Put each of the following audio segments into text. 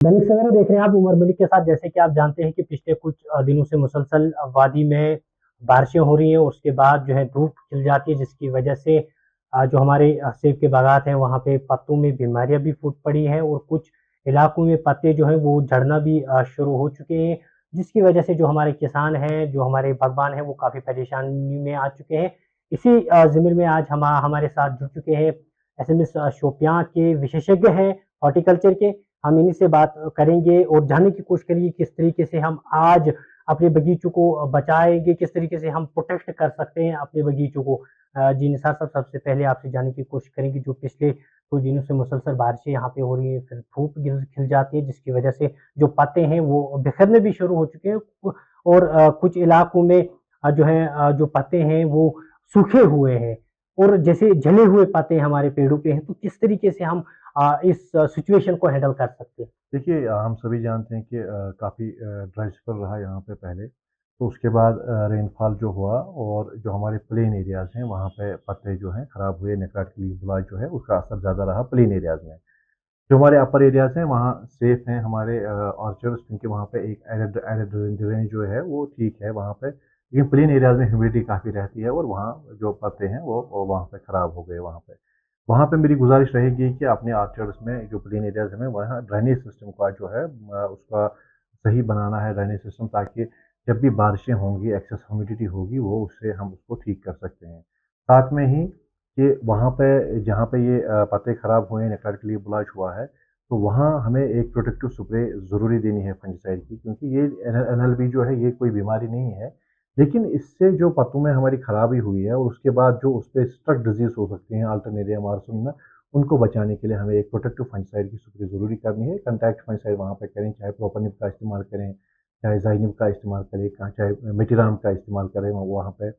दैनिक सवेरा देख रहे हैं आप उमर मलिक के साथ। जैसे कि आप जानते हैं कि पिछले कुछ दिनों से मुसलसल वादी में बारिशें हो रही हैं और उसके बाद जो है धूप खिल जाती है, जिसकी वजह से जो हमारे सेब के बागात हैं वहाँ पे पत्तों में बीमारियां भी फूट पड़ी हैं और कुछ इलाकों में पत्ते जो हैं वो झड़ना भी शुरू हो चुके हैं, जिसकी वजह से जो हमारे किसान हैं, जो हमारे बागबान हैं, वो काफ़ी परेशानी में आ चुके हैं। इसी ज़िम्मे में आज हमारे साथ जुड़ चुके हैं एसएमएस शोपियां के विशेषज्ञ हैं हॉर्टिकल्चर के। हम इन्हीं से बात करेंगे और जानने की कोशिश करेंगे किस तरीके से हम आज अपने बगीचों को बचाएंगे, किस तरीके से हम प्रोटेक्ट कर सकते हैं अपने बगीचों को। जी निसार साहब, सबसे पहले आपसे जानने की कोशिश करेंगे, जो पिछले कुछ दिनों से मुसलसल बारिशें यहाँ पे हो रही है, फिर धूप खिल जाती है, जिसकी वजह से जो पत्ते हैं वो बिखरने भी शुरू हो चुके हैं और कुछ इलाकों में जो है जो पत्ते हैं वो सूखे हुए हैं और जैसे जले हुए पत्ते हमारे पेड़ों पे हैं, तो किस तरीके से हम इस सिचुएशन को हैंडल कर सकते हैं। देखिए हम सभी जानते हैं कि काफ़ी ड्राई स्पेल रहा यहाँ पे पहले, तो उसके बाद रेनफॉल जो हुआ और जो हमारे प्लेन एरियाज़ हैं वहाँ पे पत्ते जो हैं ख़राब हुए, नेक्रोटिक लीफ ब्लाइट जो है उसका असर ज़्यादा रहा प्लेन एरियाज़ में। जो हमारे अपर एरियाज़ हैं वहाँ सेफ हैं हमारे ऑर्चर्ड्स, क्योंकि वहाँ पे एक एरिड एरिड टेरेन जो है वो ठीक है वहाँ पे। लेकिन प्लेन एरियाज़ में ह्यूमिडिटी काफ़ी रहती है और वहाँ जो पत्ते हैं वो वहाँ पे ख़राब हो गए वहाँ पे। वहाँ पे मेरी गुज़ारिश रहेगी कि अपने ऑर्चर्ड्स में जो प्लेन एरियाज़ में वहाँ ड्रेनेज सिस्टम का जो है उसका सही बनाना है ड्रेनेज सिस्टम, ताकि जब भी बारिशें होंगी, एक्सेस ह्यूमिडिटी होगी, वो उससे हम उसको ठीक कर सकते हैं। साथ में ही कि वहाँ पे जहाँ पे ये पत्ते ख़राब हुए हैं, नेक्रोटिक लीफ ब्लाइट हुआ है, तो वहाँ हमें एक प्रोटेक्टिव स्प्रे ज़रूरी देनी है फंगिसाइड की, क्योंकि ये एनएलबी जो है ये कोई बीमारी नहीं है। लेकिन इससे जो पत्तों में हमारी खराबी हुई है और उसके बाद जो उस पे स्ट्रक डिजीज़ हो सकती हैं, अल्टरनेरिया मार्सम में, उनको बचाने के लिए हमें एक प्रोटेक्टिव फंगिसाइड की स्प्रे ज़रूरी करनी है। कॉन्टैक्ट फंगिसाइड वहाँ पे करें, चाहे प्रोपेनिप का इस्तेमाल करें, चाहे ज़ाइनिब का इस्तेमाल करें, चाहे मेटिराम का इस्तेमाल करें वहाँ पे,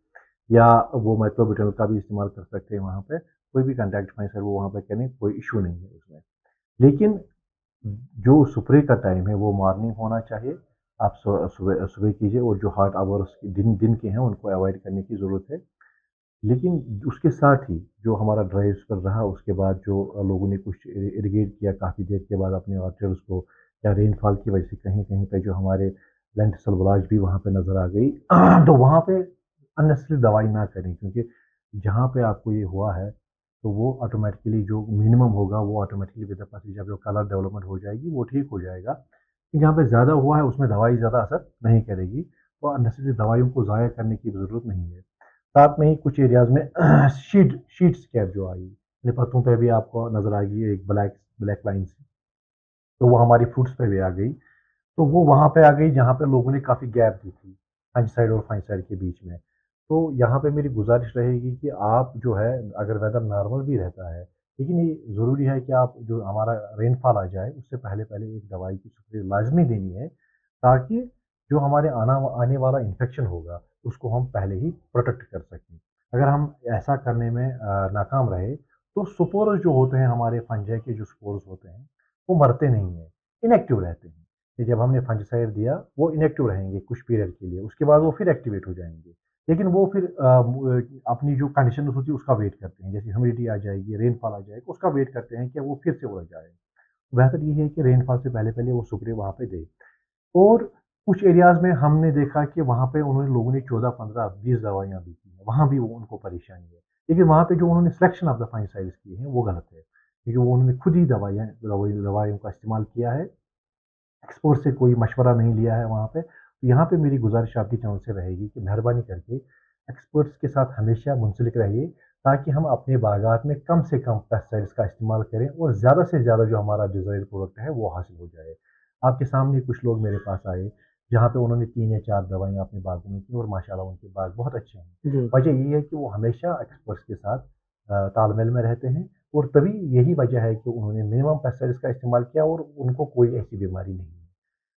या वो माइक्रोब्यूटेनॉल का भी इस्तेमाल कर सकते हैं वहाँ पे। कोई भी कॉन्टैक्ट फंगिसाइड वो वहाँ पे करें, कोई इश्यू नहीं है उसमें। लेकिन जो स्प्रे का टाइम है वो मॉर्निंग होना चाहिए। आप सुबह सुबह कीजिए और जो हॉट आवर्स दिन दिन के हैं उनको अवॉइड करने की ज़रूरत है। लेकिन उसके साथ ही जो हमारा ड्राई स्पेल रहा उसके बाद जो लोगों ने कुछ इरिगेट किया काफ़ी देर के बाद अपने ऑर्चर्ड्स को, या रेनफॉल की वजह से कहीं-कहीं पे जो हमारे लेंटिसल ब्लाइट भी वहाँ पे नज़र आ गई। तो वहाँ पे अननेसेसरी दवाई ना करें, क्योंकि जहाँ पे आपको ये हुआ है तो वो ऑटोमेटिकली जो मिनिमम होगा वो ऑटोमेटिकली विद द पैसेज जब जो कलर डेवलपमेंट हो जाएगी वो ठीक हो जाएगा। जहाँ पे ज़्यादा हुआ है उसमें दवाई ज़्यादा असर नहीं करेगी, तो अननेसेसरी दवाइयों को ज़ाया करने की ज़रूरत नहीं है। साथ में ही कुछ एरियाज़ में शीट स्कैब जो आई, पत्तों पे भी आपको नज़र आएगी एक ब्लैक ब्लैक लाइन सी, तो वो हमारी फ्रूट्स पे भी आ गई। तो वो वहाँ पे आ गई जहाँ पे लोगों ने काफ़ी गैप दी थी, फंगिसाइड और फांगिसाइड के बीच में। तो यहाँ पे मेरी गुज़ारिश रहेगी कि आप जो है, अगर वेदर नॉर्मल भी रहता है, लेकिन ये ज़रूरी है कि आप जो हमारा रेनफॉल आ जाए उससे पहले-पहले एक दवाई की स्प्रे लाज़मी देनी है, ताकि जो हमारे आने वाला इन्फेक्शन होगा, उसको हम पहले ही प्रोटेक्ट कर सकें। अगर हम ऐसा करने में नाकाम रहे, तो स्पोर्स जो होते हैं हमारे फंजाई के जो स्पोर्स होते हैं, वो मरते नहीं हैं, इनएक्टिव रहते हैं। कि जब हमने फंगिसाइड दिया वो इनएक्टिव रहेंगे कुछ पीरियड के लिए, उसके बाद वो फिर एक्टिवेट हो जाएँगे। लेकिन वो फिर अपनी जो कंडीशन होती है उसका वेट करते हैं, जैसे ह्यूमिडिटी आ जाएगी, रेनफॉल आ जाएगा, उसका वेट करते हैं कि वो फिर से उड़ जाए। बेहतर ये है कि रेनफॉल से पहले-पहले वो स्प्रे वहाँ पे दें। और कुछ एरियाज़ में हमने देखा कि वहाँ पे उन्होंने लोगों ने 14, 15, 20 दवाइयाँ दी थी, वहाँ भी वो उनको परेशानी है। लेकिन वहाँ पे जो उन्होंने सिलेक्शन ऑफ द फंगिसाइड्स की है वो गलत है, क्योंकि वो उन्होंने खुद ही दवाइयों का इस्तेमाल किया है, एक्सपर्ट से कोई मशवरा नहीं लिया है वहाँ पे। तो यहाँ पे मेरी गुज़ारिश आपकी चैनल से रहेगी कि मेहरबानी करके एक्सपर्ट्स के साथ हमेशा मुंसलिक रहिए, ताकि हम अपने बागात में कम से कम पेस्टिसाइड्स का इस्तेमाल करें और ज़्यादा से ज़्यादा जो हमारा डिज़ायर्ड प्रोडक्ट है वो हासिल हो जाए। आपके सामने कुछ लोग मेरे पास आए, जहाँ पे उन्होंने 3 या 4 दवाइयाँ अपने बागों में की और माशाल्लाह उनके बाग बहुत अच्छे हैं। जी। वजह ये है कि वो हमेशा एक्सपर्ट्स के साथ तालमेल में रहते हैं, और तभी यही वजह है कि उन्होंने मिनिमम पेस्टिसाइड्स का इस्तेमाल किया और उनको कोई ऐसी बीमारी नहीं है।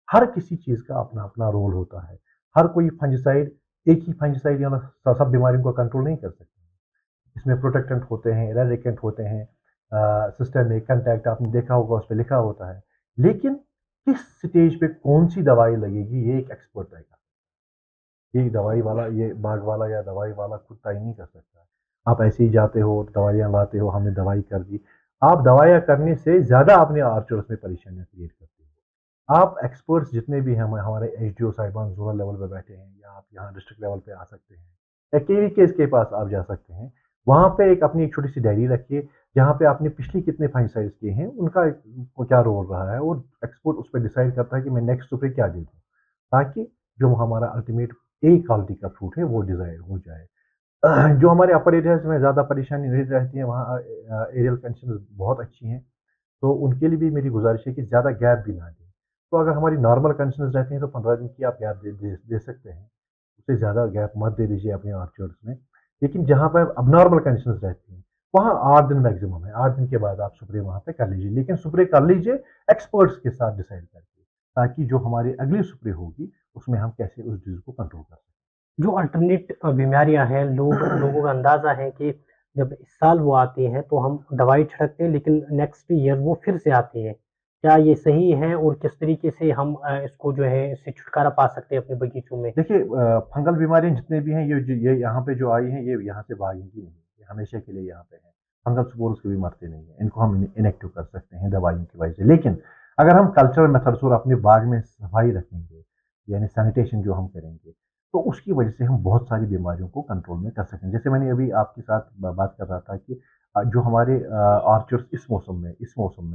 हर किसी चीज़ का अपना-अपना रोल होता है। हर कोई फंगिसाइड एक ही फंगिसाइड या ना सब बीमारियों को कंट्रोल नहीं कर सकता। इसमें प्रोटेक्टेंट होते हैं, इरेडिकेंट होते हैं, सिस्टम में कॉन्टैक्ट आपने देखा होगा उस पे लिखा होता है। लेकिन किस स्टेज पे कौन-सी दवाई लगेगी ये एक एक्सपर्ट तय करता है। ये दवाई वाला, ये बाग वाला या दवाई वाला खुद तय नहीं कर सकता। आप ऐसे ही जाते हो, दवाइयाँ लाते हो, हमने दवाई कर दी। आप दवाइयाँ करने से ज़्यादा अपने आर्चर्स में परेशानियाँ क्रिएट करते हो। आप एक्सपर्ट्स जितने भी हैं हमारे एचडीओ साहिबान जोनल लेवल पे बैठे हैं या आप यहाँ डिस्ट्रिक्ट लेवल पे आ सकते हैं या केवीकेस के पास आप जा सकते हैं। वहाँ पे अपनी एक छोटी सी डायरी रखिए जहाँ पे आपने पिछली कितने फंगिसाइड्स किए हैं उनका क्या रोल रहा है और एक्सपर्ट उस पर डिसाइड करता है कि मैं नेक्स्ट स्प्रे क्या दे दूँ ताकि जो हमारा अल्टीमेट एक क्वालिटी का फ्रूट है वो डिजाइन हो जाए। जो हमारे अपर एरियाज में ज़्यादा परेशानी नहीं रहती है वहाँ एरियल कंडीशन बहुत अच्छी हैं, तो उनके लिए भी मेरी गुजारिश है कि ज़्यादा गैप भी ना दें। तो अगर हमारी नॉर्मल कंडीशंस रहती हैं तो 15 दिन की आप गैप दे सकते हैं। उससे ज़्यादा गैप मत दे दीजिए अपने ऑर्चर्ड्स में। लेकिन जहाँ पर अबनॉर्मल कंडीशंस रहती हैं, वहाँ 8 दिन मैक्सिमम है। 8 दिन के बाद आप स्प्रे वहाँ पे कर लीजिए। लेकिन स्प्रे कर लीजिए एक्सपर्ट्स के साथ डिसाइड करके, ताकि जो हमारी अगली स्प्रे होगी, उसमें हम कैसे उस डिज़ीज़ को कंट्रोल कर सकें। जो अल्टरनेट बीमारियाँ हैं, लोगों का अंदाज़ा है कि जब इस साल वो आती हैं, तो हम दवाई छिड़कते हैं, लेकिन नेक्स्ट ईयर वो फिर से आती है। क्या ये सही है और किस तरीके से हम इसको जो है, इससे छुटकारा पा सकते हैं अपने बगीचों में? देखिए फंगल बीमारियाँ जितने भी हैं ये यहाँ पे जो आई हैं ये यहाँ से भागेंगी नहीं, ये हमेशा के लिए यहाँ पे हैं। फंगल स्पोर्स कभी मरते नहीं हैं, इनको हम इनेक्टिव कर सकते हैं दवाइयों की वजह से। लेकिन अगर हम कल्चरल मेथड्स और अपने बाग में सफाई रखेंगे, यानी सैनिटेशन जो हम करेंगे, तो उसकी वजह से हम बहुत सारी बीमारियों को कंट्रोल में कर सकते हैं। जैसे मैंने अभी आपके साथ बात कर रहा था कि जो हमारे ऑर्चर्ड्स इस मौसम में,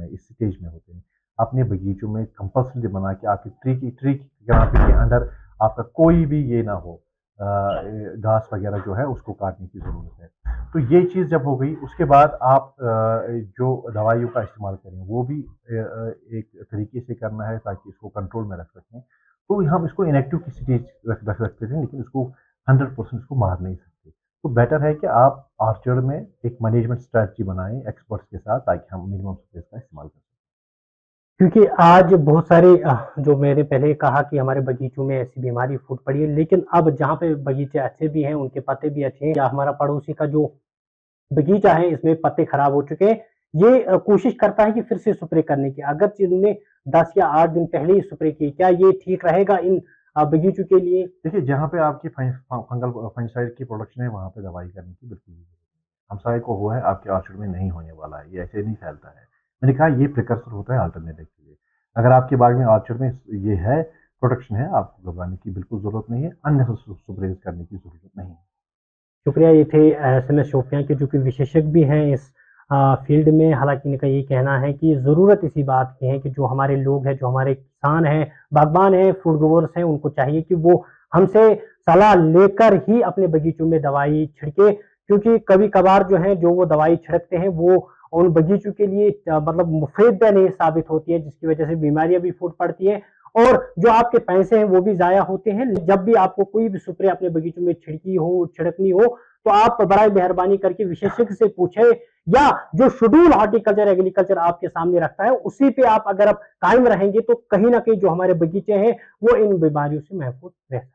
इस स्टेज में होते हैं, अपने बगीचों में कंपल्सरी बना के आपकी ट्री की कैनोपी के अंडर आपका कोई भी ये ना हो घास वगैरह जो है उसको काटने की ज़रूरत है। तो ये चीज़ जब हो गई उसके बाद आप जो दवाइयों का इस्तेमाल करें वो भी एक तरीके से करना है ताकि इसको कंट्रोल में रख सकें। तो हम इसको इनेक्टिव की स्टेज रख सकते थे लेकिन इसको 100% इसको मार नहीं सकते। तो बेटर है कि आप ऑर्चर्ड में एक मैनेजमेंट स्ट्रेटजी बनाएँ एक्सपर्ट्स के साथ ताकि हम मिनिमम स्पेस का इस्तेमाल कर सकें। क्योंकि आज बहुत सारे जो मैंने पहले कहा कि हमारे बगीचों में ऐसी बीमारी फूट पड़ी है, लेकिन अब जहाँ पे बगीचे अच्छे भी हैं, उनके पत्ते भी अच्छे हैं, या हमारा पड़ोसी का जो बगीचा है, इसमें पत्ते खराब हो चुके हैं, ये कोशिश करता है कि फिर से स्प्रे करने की। अगरचे उन्होंने 10 या 8 दिन पहले ही स्प्रे की, क्या ये ठीक रहेगा इन बगीचों के लिए? देखिए, जहाँ पे आपकी फंगिसाइड की प्रोडक्शन है, वहाँ पे दवाई करने की बिल्कुल भी ज़रूरत नहीं है। हमसाये को हुआ है, आपके ऑर्चर्ड में नहीं होने वाला है, ये ऐसे नहीं फैलता है। मैंने कहा ये प्रिकर्सर होता है अल्टरनेटिव के लिए। अगर आपके बाग में ऑर्चर्ड में ये है, प्रोटेक्शन है, आपको घबराने की बिल्कुल ज़रूरत नहीं है, अननेसेसरी स्प्रेज़ करने की ज़रूरत नहीं है। शुक्रिया, ये थे एसएमएस शोपियाँ के, जो कि विशेषज्ञ भी हैं इस फ़ील्ड में। हालाँकि इनका ये कहना है कि ज़रूरत इसी बात की है कि जो हमारे लोग हैं, जो हमारे किसान हैं, बागबान हैं, फ्रूट ग्रोवर्स हैं, उनको चाहिए कि वो हमसे सलाह लेकर ही अपने बगीचों में दवाई छिड़के, क्योंकि कभी-कभार जो है, जो वो दवाई छिड़कते हैं, वो उन बगीचों के लिए मतलब मुफ़ीद नहीं साबित होती है, जिसकी वजह से बीमारियाँ भी फूट पड़ती हैं और जो आपके पैसे हैं, वो भी ज़ाया होते हैं। जब भी आपको कोई भी स्प्रे अपने बगीचों में छिड़कनी हो, तो आप बराए मेहरबानी करके विशेषज्ञ से पूछें, या जो शेड्यूल हॉर्टिकल्चर एग्रीकल्चर आपके सामने रखता है, उसी पे आप अगर आप कायम रहेंगे, तो कहीं न कहीं जो हमारे बगीचे हैं, वो इन बीमारियों से महफूज रह सकते हैं।